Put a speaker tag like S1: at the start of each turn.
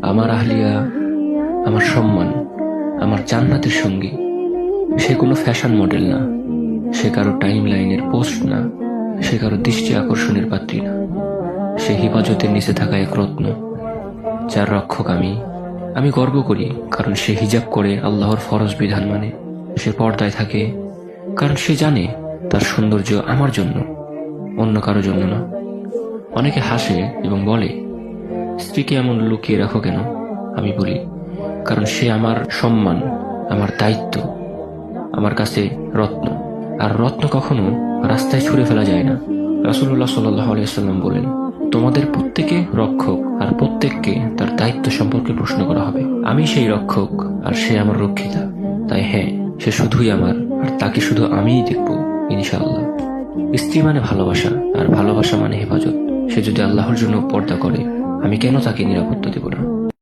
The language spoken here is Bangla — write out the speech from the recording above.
S1: আমার আহলিয়া, আমার সম্মান, আমার জান্নাতের সঙ্গী। সে কোনো ফ্যাশন মডেল না, সে কারো টাইম লাইনের পোস্ট না, সে কারো দৃষ্টি আকর্ষণের পাত্রী না। সে হিফাজতের নিচে থাকা এক রত্ন, যার রক্ষক আমি গর্ব করি, কারণ সে হিজাব করে আল্লাহর ফরজ বিধান মানে। সে পর্দায় থাকে কারণ সে জানে তার সৌন্দর্য আমার জন্য, অন্য কারো জন্য না। অনেকে হাসে এবং বলে, স্ত্রীকে এমন লুকিয়ে রাখো কেন? আমি বলি, কারণ সে আমার সম্মান, আমার দায়িত্ব, আমার কাছে রত্ন। আর রত্ন কখনো রাস্তায় ছুঁড়ে ফেলা যায় না। রাসূলুল্লাহ সাল্লাল্লাহু আলাইহি ওয়াসাল্লাম বলেন, তোমাদের প্রত্যেকে রক্ষক, আর প্রত্যেককে তার দায়িত্ব সম্পর্কে প্রশ্ন করা হবে। আমি সেই রক্ষক আর সে আমার রক্ষিতা। তাই হ্যাঁ, সে শুধুই আমার, আর তাকে শুধু আমিই দেখব, ইনশাআল্লাহ। স্ত্রী মানে ভালোবাসা, আর ভালোবাসা মানে হেফাজত। সে যদি আল্লাহর জন্য পর্দা করে, আমি কেন তাকে নিরাপত্তা দেব না?